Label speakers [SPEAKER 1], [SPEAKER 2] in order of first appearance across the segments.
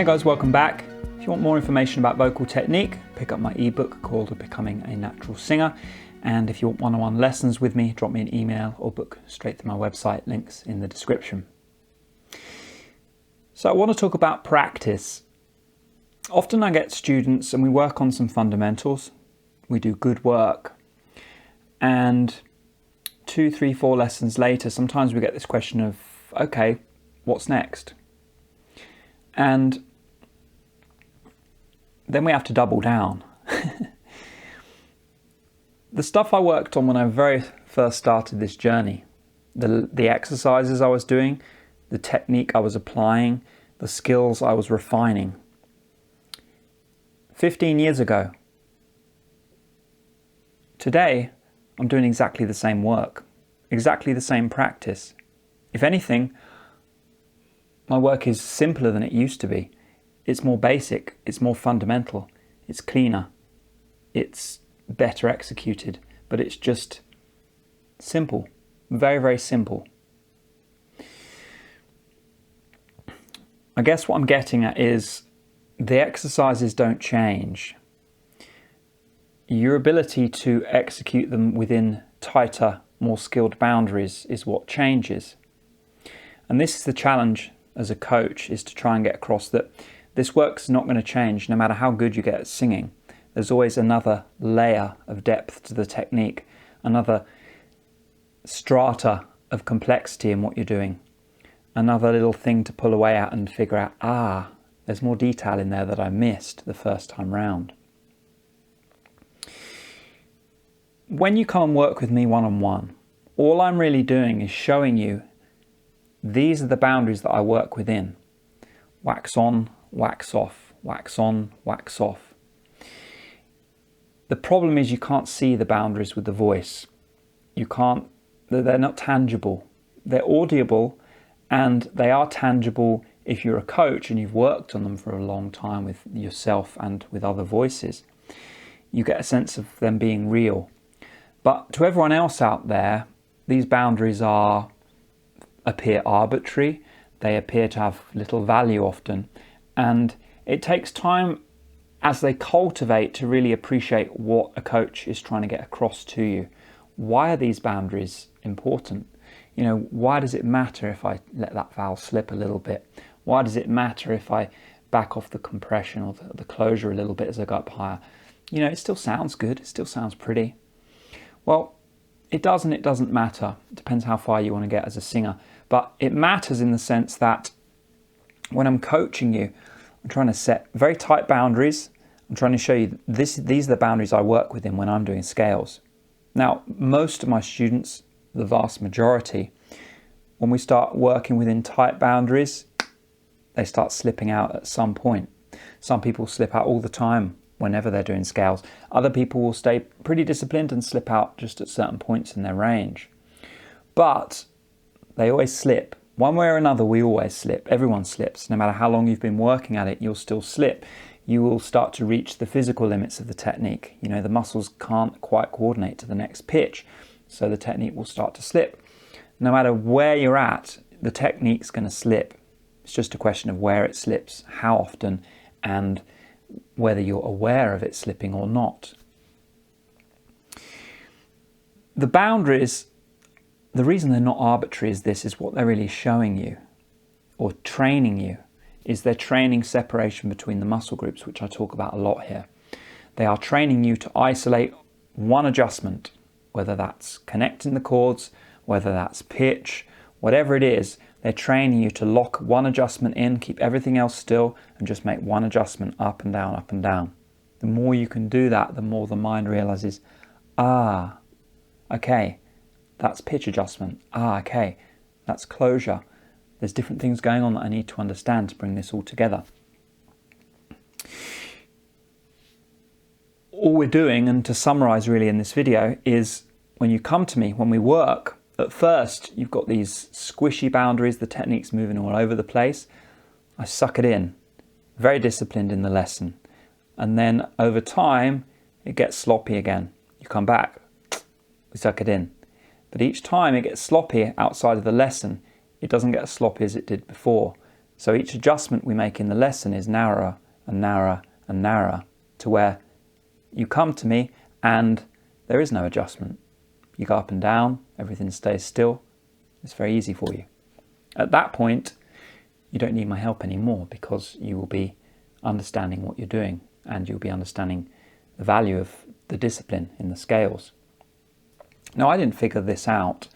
[SPEAKER 1] Hey guys, welcome back. If you want more information about vocal technique, pick up my ebook called Becoming a Natural Singer. And if you want one-on-one lessons with me, drop me an email or book straight to my website, links in the description. So I want to talk about practice. Often I get students and we work on some fundamentals. We do good work. And 2, 3, 4 lessons later, sometimes we get this question of, okay, what's next? And then we have to double down. The stuff I worked on when I very first started this journey, the exercises I was doing, the technique I was applying, the skills I was refining. 15 years ago. Today, I'm doing exactly the same work, exactly the same practice. If anything, my work is simpler than it used to be. It's more basic, it's more fundamental, it's cleaner, it's better executed, but it's just simple, very, very simple. I guess what I'm getting at is the exercises don't change. Your ability to execute them within tighter, more skilled boundaries is what changes. And this is the challenge as a coach, is to try and get across that this work's not going to change no matter how good you get at singing. There's always another layer of depth to the technique, another strata of complexity in what you're doing, another little thing to pull away at and figure out, there's more detail in there that I missed the first time round. When you come and work with me one-on-one, all I'm really doing is showing you these are the boundaries that I work within. Wax on, wax off, wax on, wax off. The problem is you can't see the boundaries with the voice. They're not tangible. They're audible, and they are tangible if you're a coach and you've worked on them for a long time with yourself and with other voices. You get a sense of them being real. But to everyone else out there, these boundaries appear arbitrary. They appear to have little value often. And it takes time as they cultivate to really appreciate what a coach is trying to get across to you. Why are these boundaries important? Why does it matter if I let that vowel slip a little bit? Why does it matter if I back off the compression or the closure a little bit as I go up higher? It still sounds good. It still sounds pretty. Well, it does and it doesn't matter. It depends how far you want to get as a singer. But it matters in the sense that when I'm coaching you, I'm trying to set very tight boundaries. I'm trying to show you these are the boundaries I work within when I'm doing scales. Now, most of my students, the vast majority, when we start working within tight boundaries, they start slipping out at some point. Some people slip out all the time whenever they're doing scales. Other people will stay pretty disciplined and slip out just at certain points in their range. But they always slip. One way or another, we always slip. Everyone slips. No matter how long you've been working at it, you'll still slip. You will start to reach the physical limits of the technique. The muscles can't quite coordinate to the next pitch, so the technique will start to slip. No matter where you're at, the technique's going to slip. It's just a question of where it slips, how often, and whether you're aware of it slipping or not. The boundaries, the reason they're not arbitrary is what they're really showing you or training you, is they're training separation between the muscle groups, which I talk about a lot here. They are training you to isolate one adjustment, whether that's connecting the chords, whether that's pitch, whatever it is. They're training you to lock one adjustment in, keep everything else still, and just make one adjustment up and down, up and down. The more you can do that, the more the mind realizes, okay, that's pitch adjustment. Okay, that's closure. There's different things going on that I need to understand to bring this all together. All we're doing, and to summarize really in this video, is when you come to me, when we work, at first you've got these squishy boundaries, the technique's moving all over the place. I suck it in, very disciplined in the lesson. And then over time, it gets sloppy again. You come back, we suck it in. But each time it gets sloppy outside of the lesson, it doesn't get as sloppy as it did before. So each adjustment we make in the lesson is narrower and narrower and narrower, to where you come to me and there is no adjustment. You go up and down, everything stays still. It's very easy for you. At that point, you don't need my help anymore, because you will be understanding what you're doing, and you'll be understanding the value of the discipline in the scales. Now, I didn't figure this out.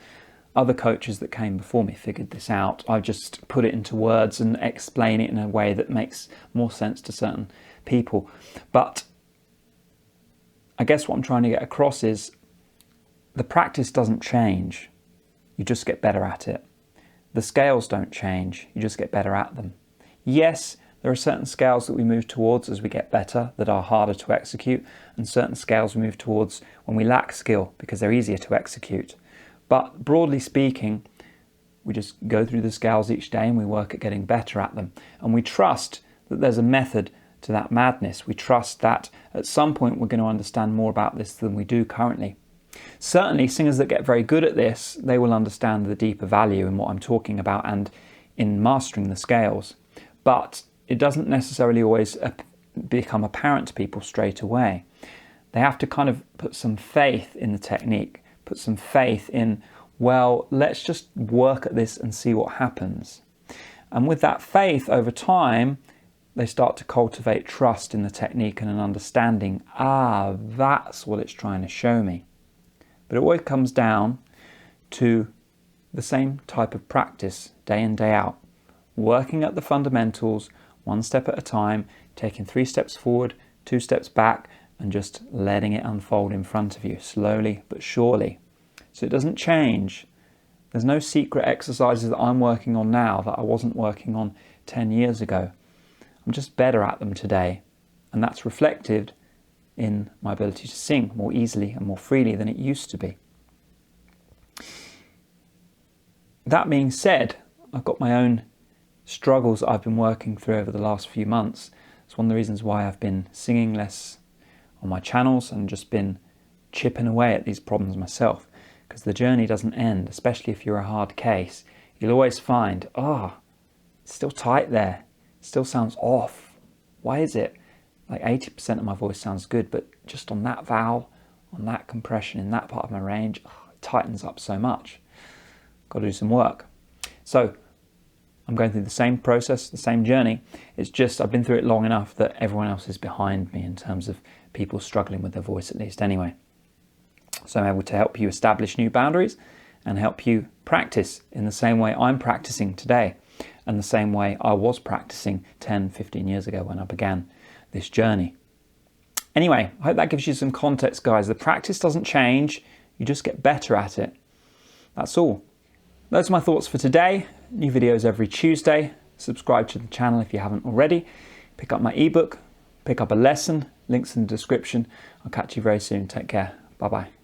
[SPEAKER 1] Other coaches that came before me figured this out. I've just put it into words and explain it in a way that makes more sense to certain people. But I guess what I'm trying to get across is the practice doesn't change. You just get better at it. The scales don't change. You just get better at them. Yes, there are certain scales that we move towards as we get better that are harder to execute, and certain scales we move towards when we lack skill because they're easier to execute. But broadly speaking, we just go through the scales each day and we work at getting better at them. And we trust that there's a method to that madness. We trust that at some point we're going to understand more about this than we do currently. Certainly, singers that get very good at this, they will understand the deeper value in what I'm talking about and in mastering the scales. But it doesn't necessarily always become apparent to people straight away. They have to kind of put some faith in the technique, put some faith in, well, let's just work at this and see what happens. And with that faith over time, they start to cultivate trust in the technique and an understanding, that's what it's trying to show me. But it always comes down to the same type of practice day in, day out. Working at the fundamentals, one step at a time, taking 3 steps forward, 2 steps back, and just letting it unfold in front of you, slowly but surely. So it doesn't change. There's no secret exercises that I'm working on now that I wasn't working on 10 years ago. I'm just better at them today. And that's reflected in my ability to sing more easily and more freely than it used to be. That being said, I've got my own struggles that I've been working through over the last few months. It's one of the reasons why I've been singing less on my channels and just been chipping away at these problems myself, because the journey doesn't end, especially if you're a hard case. You'll always find, it's still tight there, it still sounds off. Why is it? Like 80% of my voice sounds good, but just on that vowel, on that compression, in that part of my range, it tightens up so much. Got to do some work. So I'm going through the same process, the same journey. It's just I've been through it long enough that everyone else is behind me in terms of people struggling with their voice, at least anyway. So I'm able to help you establish new boundaries and help you practice in the same way I'm practicing today and the same way I was practicing 10, 15 years ago when I began this journey. Anyway, I hope that gives you some context, guys. The practice doesn't change, you just get better at it. That's all. Those are my thoughts for today. New videos every Tuesday. Subscribe to the channel if you haven't already. Pick up my ebook, pick up a lesson, links in the description. I'll catch you very soon. Take care. Bye-bye.